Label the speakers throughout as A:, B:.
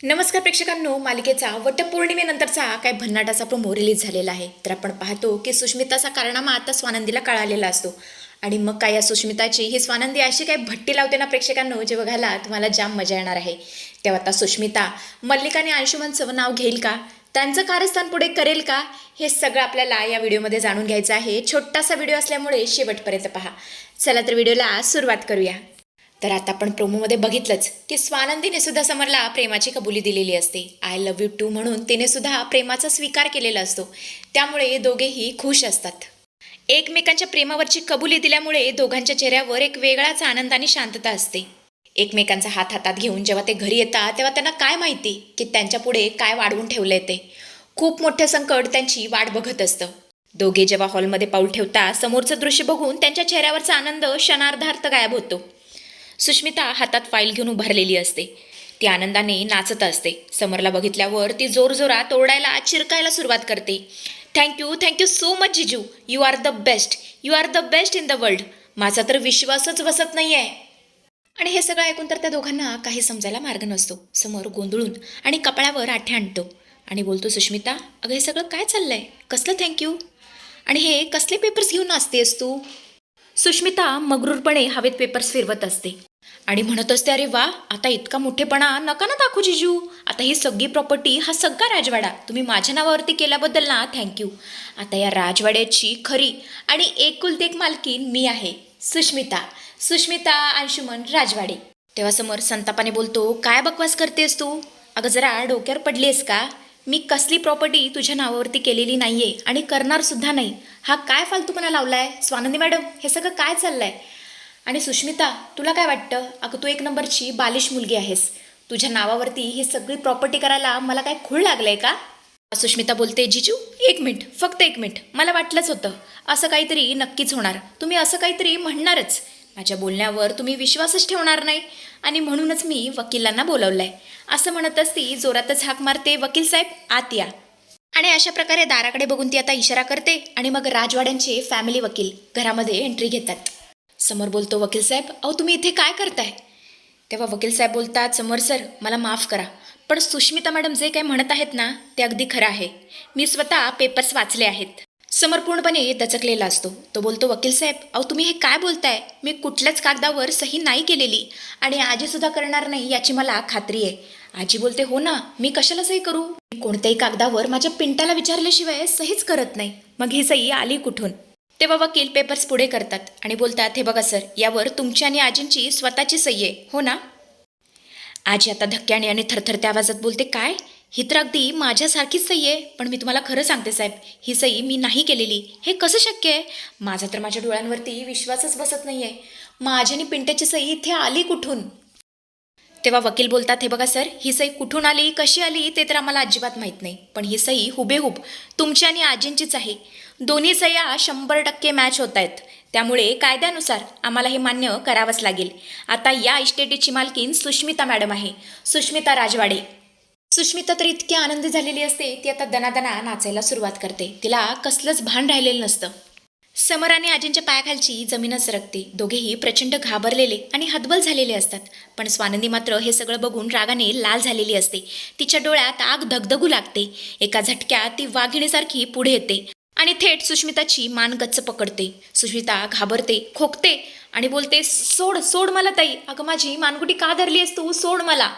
A: नमस्कार प्रेक्षकांनो, मालिकेचा वटपौर्णिमेनंतरचा काय भन्नाटाचा प्रोमो रिलीज झालेला आहे. तर आपण पाहतो की सुष्मिताचा कारनामा आता स्वानंदीला कळालेला असतो आणि मग काय या सुष्मिताची ही स्वानंदी अशी काय भट्टी लावते ना प्रेक्षकांनो, जे बघायला तुम्हाला जाम मजा येणार आहे. तेव्हा आता सुष्मिता मल्लिका आणि अंशुमनचं नाव घेईल का, त्यांचं कारस्थान पुढे करेल का, हे सगळं आपल्याला या व्हिडिओमध्ये जाणून घ्यायचं आहे. छोटासा व्हिडिओ असल्यामुळे शेवटपर्यंत पहा. चला तर व्हिडिओला सुरुवात करूया. तर आता आपण प्रोमोमध्ये बघितलंच की स्वानंदीने सुद्धा समरला प्रेमाची कबुली दिलेली असते. आय लव्ह यू टू म्हणून तिने सुद्धा प्रेमाचा स्वीकार केलेला असतो. त्यामुळे दोघेही खुश असतात. एकमेकांच्या प्रेमावरची कबुली दिल्यामुळे दोघांच्या चेहऱ्यावर एक वेगळाच आनंद आणि शांतता असते. एकमेकांचा हात हातात घेऊन जेव्हा ते घरी येतात तेव्हा त्यांना काय माहिती की त्यांच्या पुढे काय वाढवून ठेवलंय ते. खूप मोठं संकट त्यांची वाट बघत असतं. दोघे जेव्हा हॉलमध्ये पाऊल ठेवतात, समोरचं दृश्य बघून त्यांच्या चेहऱ्यावरचा आनंद क्षणार्धार्थ गायब होतो. सुष्मिता हातात फाईल घेऊन उभारलेली असते. ती आनंदाने नाचत असते. समरला बघितल्यावर ती जोरजोरात ओरडायला चिरकायला सुरुवात करते. थँक्यू सो मच जिजू, you are the best, you are the best in the world. माझा तर विश्वासच बसत नाही आहे. आणि हे सगळं ऐकून तर त्या दोघांना काही समजायला मार्ग नसतो. समर गोंधळून आणि कपाळावर आठ्या आणतो आणि बोलतो, सुष्मिता अगं हे सगळं काय चाललंय, कसलं थँक्यू, आणि हे कसले पेपर्स घेऊन असतेस तू. सुष्मिता मगरूरपणे हवेत पेपर्स फिरवत असते आणि म्हणत असते, अरे वा, आता इतका मोठेपणा नका ना दाखवू जिजू. आता ही सगळी प्रॉपर्टी, हा सगळा राजवाडा तुम्ही माझ्या नावावरती केल्याबद्दल ना थँक्यू. आता या राजवाड्याची खरी आणि एकुलती एक मालकीन मी आहे, सुष्मिता. सुष्मिता अंशुमन राजवाडे. तेव्हा समोर संतापाने बोलतो, काय बकवास करतेस तू. अगं जरा डोक्यावर पडलीस का. मी कसली प्रॉपर्टी तुझ्या नावावरती केलेली नाहीये आणि करणार सुद्धा नाही. हा काय फालतूपणा लावलाय स्वानंदी मॅडम, हे सगळं काय चाललंय. आणि सुष्मिता तुला काय वाटतं, अगं तू एक नंबरची बालिश मुलगी आहेस. तुझ्या नावावरती ही सगळी प्रॉपर्टी करायला मला काय खूळ लागलंय का. सुष्मिता बोलते, जिजू एक मिनिट, फक्त एक मिनिट, मला वाटलंच होतं असं काहीतरी नक्कीच होणार. तुम्ही असं काहीतरी म्हणणारच. माझ्या बोलण्यावर तुम्ही विश्वासच ठेवणार नाही आणि म्हणूनच मी वकिलांना बोलवलंय. असं म्हणतच ती जोरातच हाक मारते, वकील साहेब आत या. आणि अशा प्रकारे दाराकडे बघून ती आता इशारा करते आणि मग राजवाड्यांचे फॅमिली वकील घरामध्ये एंट्री घेतात. समोर बोलतो, वकील साहेब अहो तुम्ही इथे काय करताय. तेव्हा वकील साहेब बोलतात, समोर सर मला माफ करा, पण सुष्मिता मॅडम जे काही म्हणत आहेत ना ते अगदी खरं आहे. मी स्वतः पेपर्स वाचले आहेत. समोर पूर्णपणे दचकलेला असतो. तो बोलतो, वकील साहेब अहो तुम्ही हे काय बोलताय. मी कुठल्याच कागदावर सही नाही केलेली आणि आजीसुद्धा करणार नाही याची मला खात्री आहे. आजी बोलते, हो ना, मी कशाला सही करू. मी कोणत्याही कागदावर माझ्या पिंटाला विचारल्याशिवाय सहीच करत नाही. मग ही सही आली कुठून. तेव्हा वकील पेपर्स पुढे करतात आणि बोलतात, हे बघा सर, यावर तुमची आणि आजींची स्वतःची सही आहे, हो ना. आजी आता धक्क्याने आणि थरथरत्या आवाजात बोलते, काय, ही तर अगदी माझ्यासारखीच सही आहे. पण मी तुम्हाला खरं सांगते साहेब, ही सही मी नाही केलेली. हे कसं शक्य आहे. माझा तर माझ्या डोळ्यांवरती विश्वासच बसत नाही आहे. माझी आणि पिंट्याची सही इथे आली कुठून. तेव्हा वकील बोलतात, हे बघा सर, ही सही कुठून आली, कशी आली ते तर आम्हाला अजिबात माहीत नाही, पण ही सही हुबेहूब तुमची आणि आजींचीच आहे. दोन्ही सह्या 100% मॅच होत आहेत. त्यामुळे कायद्यानुसार आम्हाला हे मान्य करावंच लागेल. आता या इस्टेटीची मालकीन सुष्मिता मॅडम आहे, सुष्मिता राजवाडे. सुष्मिता तर इतकी आनंदी झालेली असते, ती आता दणादणा नाचायला सुरुवात करते. तिला कसलंच भान राहिलेलं नसतं. समर आणि आजींच्या पायाखालची जमीनच सरकते. दोघेही प्रचंड घाबरलेले आणि हतबल झालेले असतात. पण स्वानंदी मात्र हे सगळं बघून रागाने लाल झालेली असते. तिच्या डोळ्यात आग धगधगू लागते. एका झटक्यात ती वाघिणीसारखी पुढे येते आणि थेट सुष्मिताची मान गच्च पकडते. सुष्मिता घाबरते, खोकते आणि बोलते, सोड सोड मला ताई, अगं माझी मानगुटी का धरली आहेस तू, सोड मला.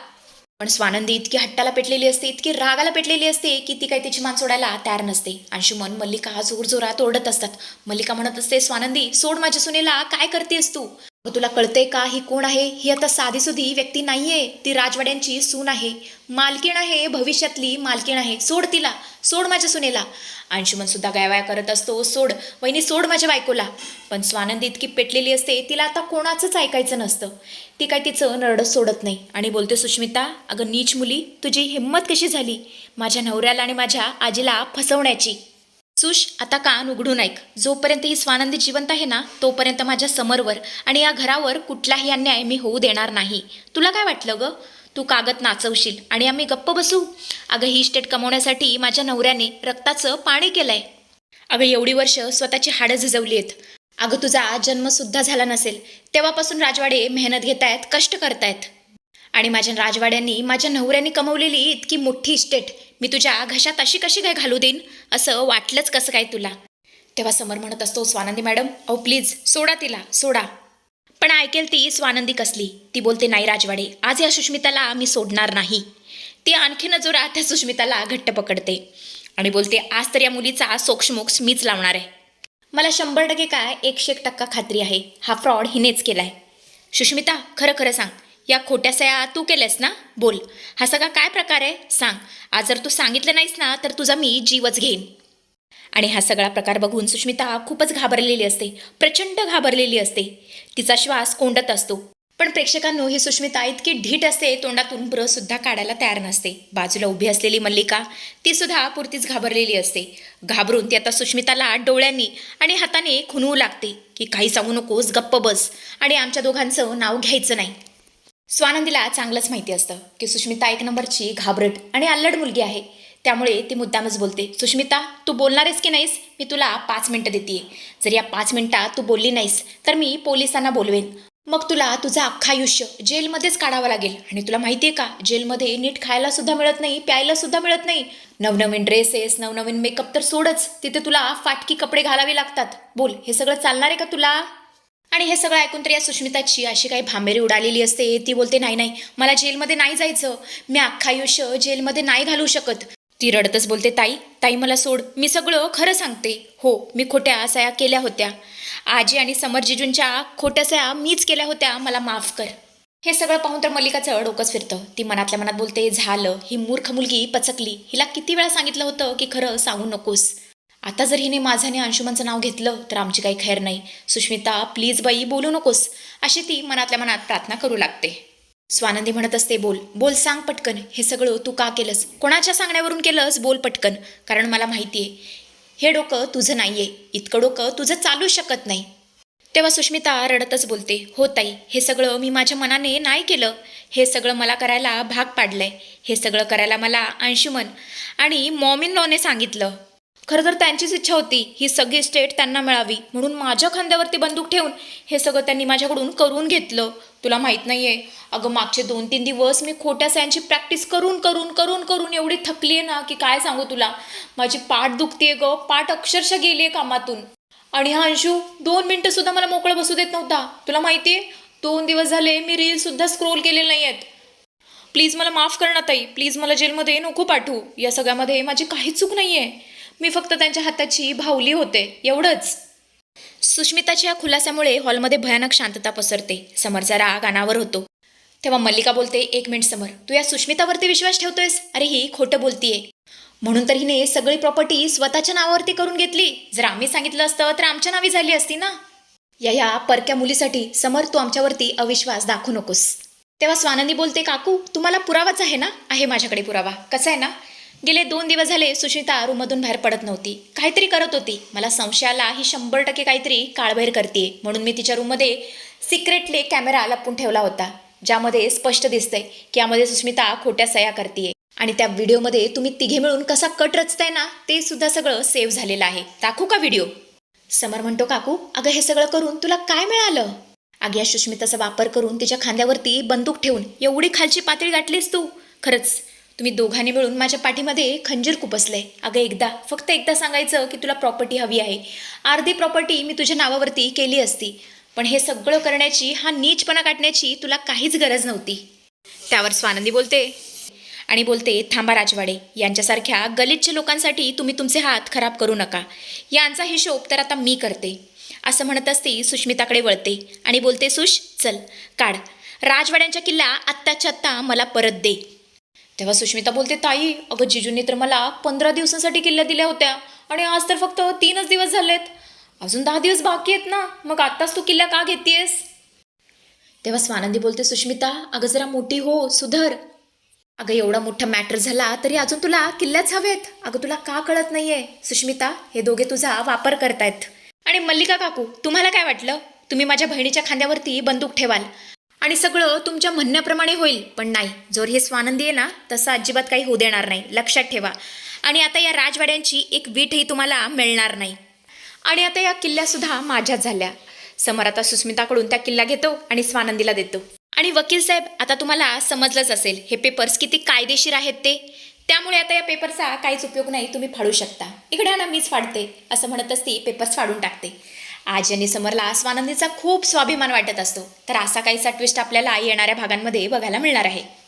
A: पण स्वानंदी इतकी हट्टाला पेटलेली असते, इतकी रागाला पेटलेली असते की ती काही तिची मान सोडायला तयार नसते. अंशुमन मल्लिका जोरजोरात ओरडत असतात. मल्लिका म्हणत असते, स्वानंदी सोड माझ्या सुनेला, काय करतेस तू. तुला कळतंय का ही कोण आहे. ही आता साधीसुधी व्यक्ती नाहीये, ती राजवाड्यांची सून आहे, मालकीण आहे, भविष्यातली मालकीण आहे. सोड तिला, सोड माझ्या सुनेला. अंशुमन सुद्धा गायवाया करत असतो, सोड वहिनी, सोड माझ्या बायकोला. पण स्वानंदी इतकी पेटलेली असते, तिला आता कोणाचंच ऐकायचं नसतं. ती काय तिचं नरडं सोडत नाही आणि बोलते, सुष्मिता अगं नीच मुली, तुझी हिंमत कशी झाली माझ्या नवऱ्याला आणि माझ्या आजीला फसवण्याची. सुश आता कान उघडून ऐक. जोपर्यंत ही स्वानंदी जिवंत आहे ना, तोपर्यंत माझ्या समरवर आणि या घरावर कुठलाही अन्याय मी होऊ देणार नाही. तुला काय वाटलं ग, तू कागद नाचवशील आणि आम्ही गप्प बसू. अगं ही इस्टेट कमवण्यासाठी माझ्या नवऱ्याने रक्ताचं पाणी केलंय. अगं एवढी वर्ष स्वतःची हाडं झिजवली आहेत. अगं तुझा जन्मसुद्धा झाला नसेल तेव्हापासून राजवाडे मेहनत घेत आहेत, कष्ट करतायत. आणि माझ्या राजवाड्यांनी माझ्या नवऱ्याने कमवलेली इतकी मोठी इस्टेट मी तुझ्या घशात अशी कशी काय घालू देईन असं वाटलंच कसं काय तुला. तेव्हा समर म्हणत असतो, स्वानंदी मॅडम अहो प्लीज सोडा तिला सोडा. पण ऐकेल ती स्वानंदी कसली. ती बोलते, नाही राजवाडे, आज या सुष्मिताला मी सोडणार नाही. ती आणखीन जोरात त्या सुष्मिताला घट्ट पकडते आणि बोलते, आज तर या मुलीचा सोक्षमोक्ष मीच लावणार आहे. मला 100% काय 101% खात्री आहे, हा फ्रॉड हिनेच केलाय. सुष्मिता खरं खरं सांग, या खोट्या सह्या तू केल्यास ना? बोल, हा सगळा काय प्रकार आहे सांग. आज जर तू सांगितलं नाहीस ना तर तुझा मी जीवच घेईन. आणि हा सगळा प्रकार बघून सुष्मिता खूपच घाबरलेली असते, प्रचंड घाबरलेली असते. तिचा श्वास कोंडत असतो. पण प्रेक्षकांनो, ही सुष्मिता इतकी ढीठ असते, तोंडातून ब्रसुद्धा काढायला तयार नसते. बाजूला उभी असलेली मल्लिका ती सुद्धा पुरतीच घाबरलेली असते. घाबरून ती आता सुष्मिताला डोळ्यांनी आणि हाताने खुणवू लागते की काही सांगू नकोस, गप्प बस आणि आमच्या दोघांचं नाव घ्यायचं नाही. स्वानंदीला चांगलंच माहिती असतं की सुष्मिता एक नंबरची घाबरट आणि अल्लड मुलगी आहे. त्यामुळे ती मुद्दामच बोलते, सुष्मिता तू बोलणार आहेस की नाहीस? मी तुला 5 मिनिटं देते. जर या 5 मिनिटात तू बोलली नाहीस तर मी पोलिसांना बोलवेन. मग तुला तुझं अख्खं आयुष्य जेलमध्येच काढावं लागेल. आणि तुला माहिती आहे का, जेलमध्ये नीट खायला सुद्धा मिळत नाही, प्यायला सुद्धा मिळत नाही. नवनवीन ड्रेसेस, नवनवीन मेकअप तर सोडच, तिथे तुला फाटकी कपडे घालावे लागतात. बोल, हे सगळं चालणार आहे का तुला? आणि हे सगळं ऐकून तर या सुष्मिताची अशी काही भांबेरी उडालेली असते. ती बोलते, नाही नाही, मला जेलमध्ये नाही जायचं, मी अख्खं आयुष्य जेलमध्ये नाही घालू शकत. ती रडतच बोलते, ताई ताई मला सोड, मी सगळं खरं सांगते. हो, मी खोट्या सह्या केल्या होत्या. आजी आणि समर जिजूंच्या खोट्या सह्या मीच केल्या होत्या, मला माफ कर. हे सगळं पाहून तर मल्लिकाचं डोकंच फिरतं. ती मनातल्या मनात बोलते, झालं, ही मूर्ख मुलगी पचकली. हिला किती वेळा सांगितलं होतं की खरं सांगू नकोस. आता जर हिने माझं आणि अंशुमनचं नाव घेतलं तर आमची काही खैर नाही. सुष्मिता प्लीज बाई बोलू नकोस, अशी ती मनातल्या मनात प्रार्थना करू लागते. स्वानंदी म्हणत असते, बोल बोल, सांग पटकन, हे सगळं तू का केलंस? कोणाच्या सांगण्यावरून केलंस? बोल पटकन, कारण मला माहिती आहे हे डोकं तुझं नाही आहे, इतकं डोकं तुझं चालू शकत नाही. तेव्हा सुष्मिता रडतच बोलते, हो ताई, हे सगळं मी माझ्या मनाने नाही केलं. हे सगळं मला करायला भाग पाडलंय. हे सगळं करायला मला अंशुमन आणि मॉम इन लॉने सांगितलं. खरं तर त्यांचीच इच्छा होती ही सगळी स्टेट त्यांना मिळावी, म्हणून माझ्या खांद्यावरती बंदूक ठेवून हे सगळं त्यांनी माझ्याकडून करून घेतलं. तुला माहीत नाही आहे अगं, मागचे 2-3 दिवस मी खोट्या सह्यांची प्रॅक्टिस करून करून करून करून एवढी थकली आहे ना की काय सांगू तुला. माझी पाठ दुखते गं, पाठ अक्षरशः गेली आहे कामातून. आणि हा अंशू 2 मिनिटंसुद्धा मला मोकळं बसू देत नव्हता. तुला माहिती आहे 2 दिवस झाले मी रीलसुद्धा स्क्रोल केलेले नाही आहेत. प्लीज मला माफ कर ना ताई, प्लीज मला जेलमध्ये नको पाठवू. या सगळ्यामध्ये माझी काहीच चूक नाही आहे, मी फक्त त्यांच्या हाताची भावली होते, एवढंच. सुष्मिताच्या या खुलासामुळे हॉलमध्ये भयानक शांतता पसरते. समरचा राग अनावर होतो. तेव्हा मल्लिका बोलते, 1 मिनिट समर, तू या सुष्मितावरती विश्वास ठेवतोयस? अरे ही खोटं बोलतीये. म्हणून तर हिने सगळी प्रॉपर्टी स्वतःच्या नावावरती करून घेतली. जर आम्ही सांगितलं असतं तर आमच्या नावी झाली असती ना. या परक्या मुलीसाठी समर तू आमच्यावरती अविश्वास दाखवू नकोस. तेव्हा स्वानंदी बोलते, काकू तुम्हाला पुरावाच आहे ना? आहे माझ्याकडे पुरावा. कसा आहे ना, गेले 2 दिवस झाले सुष्मिता रूममधून बाहेर पडत नव्हती, काहीतरी करत होती. मला संशय आला ही 100% काहीतरी काळबैर करते, म्हणून मी तिच्या रूममध्ये सिक्रेटली कॅमेरा लपवून ठेवला होता, ज्यामध्ये स्पष्ट दिसतंय की यामध्ये सुष्मिता खोट्या सह्या करते. आणि त्या व्हिडिओमध्ये तुम्ही तिघे मिळून कसा कट रचताय ना, ते सुद्धा सगळं सेव्ह झालेलं आहे. दाखवू का व्हिडिओ? समर म्हणतो, काकू अगं हे सगळं करून तुला काय मिळालं? अगं या सुष्मिताचा वापर करून तिच्या खांद्यावरती बंदूक ठेवून एवढी खालची पातळी गाठलीस तू. खरंच तुम्ही दोघांनी मिळून माझ्या पाठीमध्ये खंजीर खुपसलंय. अगं फक्त एकदा सांगायचं की तुला प्रॉपर्टी हवी आहे, अर्धी प्रॉपर्टी मी तुझ्या नावावरती केली असती. पण हे सगळं करण्याची, हा नीचपणा काढण्याची तुला काहीच गरज नव्हती. त्यावर स्वानंदी बोलते आणि बोलते, थांबा राजवाडे, यांच्यासारख्या गलिच्छ लोकांसाठी तुम्ही तुमचे हात खराब करू नका. यांचा हिशोब तर आता मी करते. असं म्हणत असते सुष्मिताकडे वळते आणि बोलते, सुश चल काढ राजवाड्यांच्या किल्ला, आत्ताच्या आत्ता मला परत दे. तेव्हा सुष्मिता बोलते, ताई अगं जिजूंनी तर मला 15 दिवसांसाठी किल्ल्या दिल्या होत्या आणि आज तर फक्त 3च दिवस झालेत, अजून 10 दिवस बाकी आहेत ना, मग आत्ताच तू किल्ला का घेतेयस? तेव्हा स्वानंदी बोलते, सुष्मिता अगं जरा मोठी हो, सुधर. अगं एवढा मोठा मॅटर झाला तरी अजून तुला किल्ल्याच हवेत. अगं तुला का कळत नाहीये सुष्मिता, हे दोघे तुझा वापर करतायत. आणि मल्लिका काकू तुम्हाला काय वाटलं, तुम्ही माझ्या बहिणीच्या खांद्यावरती बंदूक ठेवाल आणि सगळं तुमच्या म्हणण्याप्रमाणे होईल. पण नाही, जोर हे स्वानंदी आहे ना तसं अजिबात काही होऊ देणार नाही, लक्षात ठेवा. आणि आता या राजवाड्यांची एक वीटही तुम्हाला मिळणार नाही. आणि आता या किल्ल्यासुद्धा माझ्याच झाल्या. समर आता सुष्मिताकडून त्या किल्ला घेतो आणि स्वानंदीला देतो. आणि वकील साहेब, आता तुम्हाला समजलंच असेल हे पेपर्स किती कायदेशीर आहेत ते. त्यामुळे आता या पेपरचा काहीच उपयोग नाही, तुम्ही फाडू शकता. इकडे आणा, मीच फाडते असं म्हणतच ती पेपर्स फाडून टाकते. आज आणि समरला स्वानंदीचा खूप स्वाभिमान वाटत असतो. तर असा काहीसा ट्विस्ट आपल्याला येणाऱ्या भागांमध्ये बघायला मिळणार आहे.